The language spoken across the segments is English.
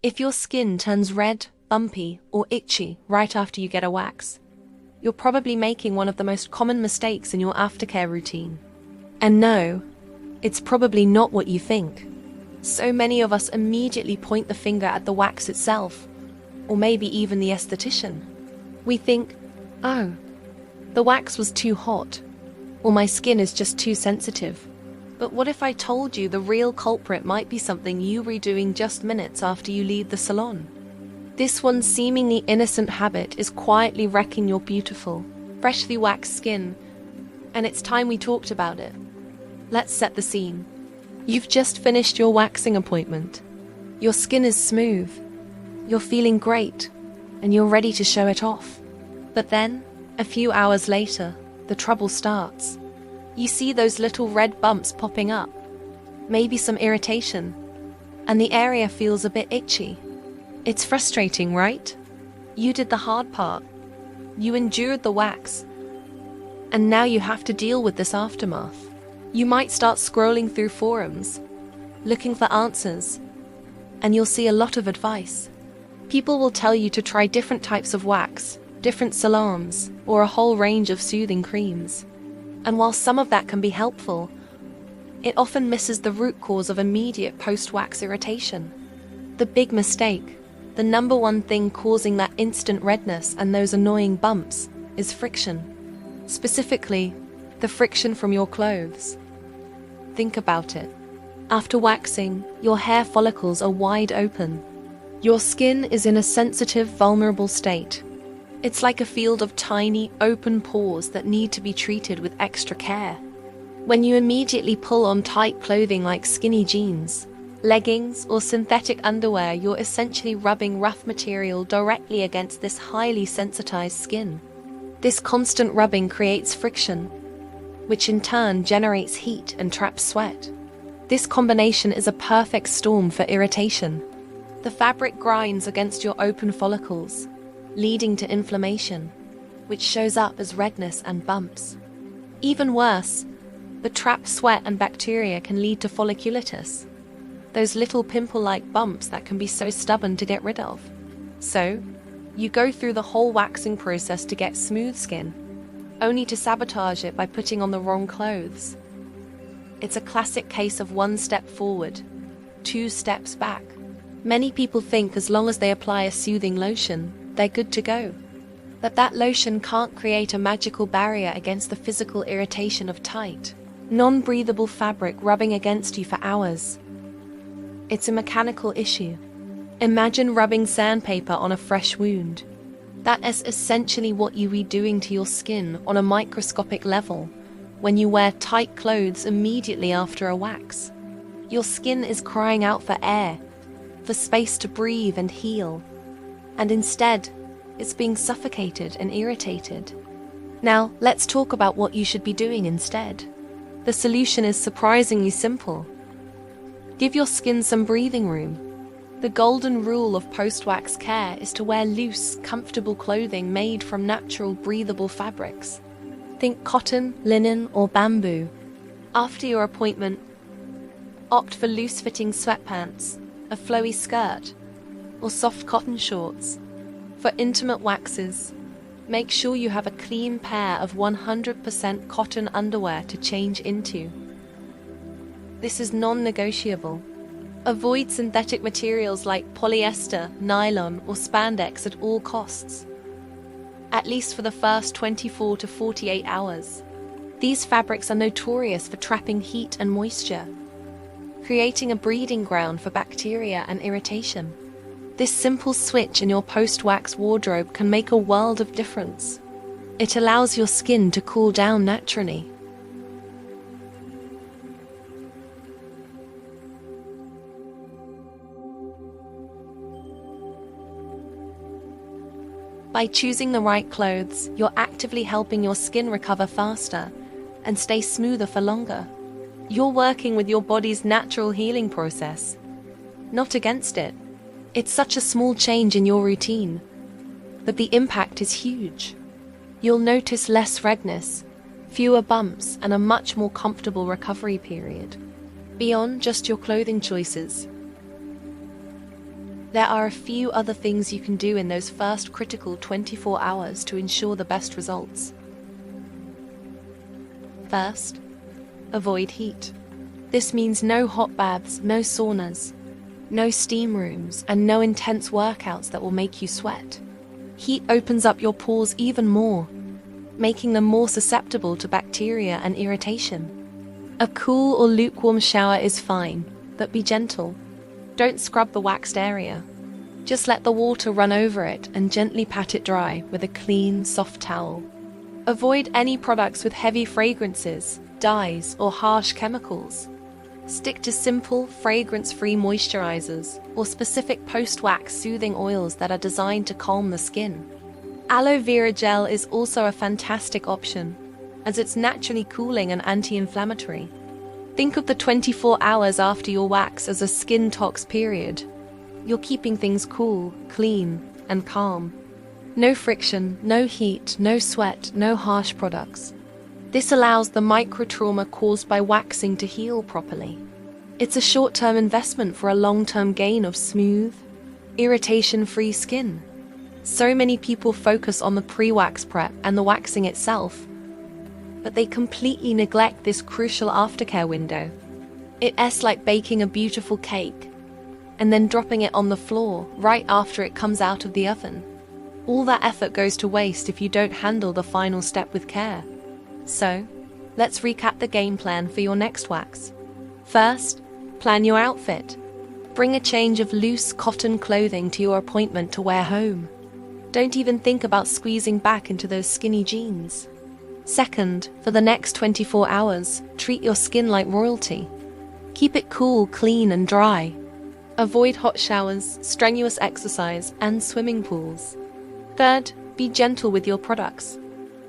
If your skin turns red, bumpy, or itchy right after you get a wax, you're probably making one of the most common mistakes in your aftercare routine. And no, it's probably not what you think. So many of us immediately point the finger at the wax itself, or maybe even the esthetician. We think, oh, the wax was too hot, or my skin is just too sensitive. But what if I told you the real culprit might be something you were doing just minutes after you leave the salon? This one seemingly innocent habit is quietly wrecking your beautiful, freshly waxed skin, and it's time we talked about it. Let's set the scene. You've just finished your waxing appointment. Your skin is smooth, you're feeling great, and you're ready to show it off. But then, a few hours later, the trouble starts. You see those little red bumps popping up, maybe some irritation, and the area feels a bit itchy. It's frustrating, right? You did the hard part. You endured the wax, and now you have to deal with this aftermath. You might start scrolling through forums, looking for answers, and you'll see a lot of advice. People will tell you to try different types of wax, different salons, or a whole range of soothing creams. And while some of that can be helpful, it often misses the root cause of immediate post-wax irritation. The big mistake, the number one thing causing that instant redness and those annoying bumps, is friction. Specifically, the friction from your clothes. Think about it. After waxing, your hair follicles are wide open. Your skin is in a sensitive, vulnerable state. It's like a field of tiny, open pores that need to be treated with extra care. When you immediately pull on tight clothing like skinny jeans, leggings, or synthetic underwear, you're essentially rubbing rough material directly against this highly sensitized skin. This constant rubbing creates friction, which in turn generates heat and traps sweat. This combination is a perfect storm for irritation. The fabric grinds against your open follicles, leading to inflammation, which shows up as redness and bumps. Even worse, the trapped sweat and bacteria can lead to folliculitis, those little pimple-like bumps that can be so stubborn to get rid of. So, you go through the whole waxing process to get smooth skin, only to sabotage it by putting on the wrong clothes. It's a classic case of one step forward, 2 steps back. Many people think as long as they apply a soothing lotion, they're good to go. But that lotion can't create a magical barrier against the physical irritation of tight, non-breathable fabric rubbing against you for hours. It's a mechanical issue. Imagine rubbing sandpaper on a fresh wound. That is essentially what you be doing to your skin on a microscopic level when you wear tight clothes immediately after a wax. Your skin is crying out for air, for space to breathe and heal. And instead, it's being suffocated and irritated. Now, let's talk about what you should be doing instead. The solution is surprisingly simple. Give your skin some breathing room. The golden rule of post-wax care is to wear loose, comfortable clothing made from natural, breathable fabrics. Think cotton, linen, or bamboo. After your appointment, opt for loose-fitting sweatpants, a flowy skirt, or soft cotton shorts. For intimate waxes, make sure you have a clean pair of 100% cotton underwear to change into. This is non-negotiable. Avoid synthetic materials like polyester, nylon, or spandex at all costs, at least for the first 24 to 48 hours. These fabrics are notorious for trapping heat and moisture, creating a breeding ground for bacteria and irritation. This simple switch in your post-wax wardrobe can make a world of difference. It allows your skin to cool down naturally. By choosing the right clothes, you're actively helping your skin recover faster and stay smoother for longer. You're working with your body's natural healing process, not against it. It's such a small change in your routine, but the impact is huge. You'll notice less redness, fewer bumps, and a much more comfortable recovery period. Beyond just your clothing choices, There are a few other things you can do in those first critical 24 hours to ensure the best results. First, avoid heat. This means no hot baths, no saunas, no steam rooms, and no intense workouts that will make you sweat. Heat opens up your pores even more, making them more susceptible to bacteria and irritation. A cool or lukewarm shower is fine, but be gentle. Don't scrub the waxed area. Just let the water run over it and gently pat it dry with a clean, soft towel. Avoid any products with heavy fragrances, dyes, or harsh chemicals. Stick to simple, fragrance-free moisturizers or specific post-wax soothing oils that are designed to calm the skin. Aloe vera gel is also a fantastic option, as it's naturally cooling and anti-inflammatory. Think of the 24 hours after your wax as a skin tox period. You're keeping things cool, clean, and calm. No friction, no heat, no sweat, no harsh products. This allows the micro-trauma caused by waxing to heal properly. It's a short-term investment for a long-term gain of smooth, irritation-free skin. So many people focus on the pre-wax prep and the waxing itself, but they completely neglect this crucial aftercare window. It's like baking a beautiful cake and then dropping it on the floor right after it comes out of the oven. All that effort goes to waste if you don't handle the final step with care. So, let's recap the game plan for your next wax. First, plan your outfit. Bring a change of loose cotton clothing to your appointment to wear home. Don't even think about squeezing back into those skinny jeans. Second, for the next 24 hours, treat your skin like royalty. Keep it cool, clean, and dry. Avoid hot showers, strenuous exercise, and swimming pools. Third, be gentle with your products.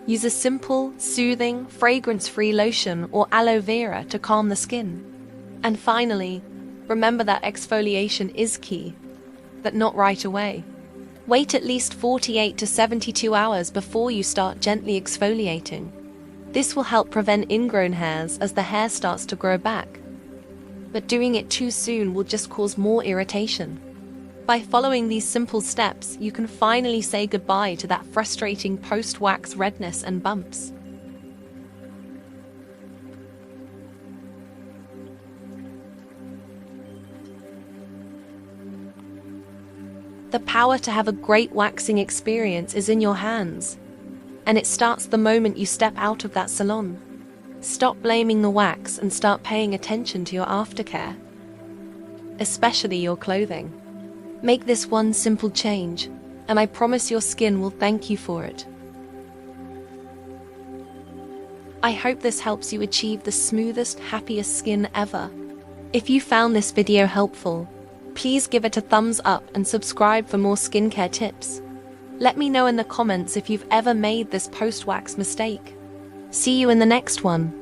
Use a simple, soothing, fragrance-free lotion or aloe vera to calm the skin. And finally, remember that exfoliation is key, but not right away. Wait at least 48 to 72 hours before you start gently exfoliating. This will help prevent ingrown hairs as the hair starts to grow back. But doing it too soon will just cause more irritation. By following these simple steps, you can finally say goodbye to that frustrating post-wax redness and bumps. The power to have a great waxing experience is in your hands, and it starts the moment you step out of that salon. Stop blaming the wax and start paying attention to your aftercare, especially your clothing. Make this one simple change, and I promise your skin will thank you for it. I hope this helps you achieve the smoothest, happiest skin ever. If you found this video helpful, please give it a thumbs up and subscribe for more skincare tips. Let me know in the comments if you've ever made this post-wax mistake. See you in the next one.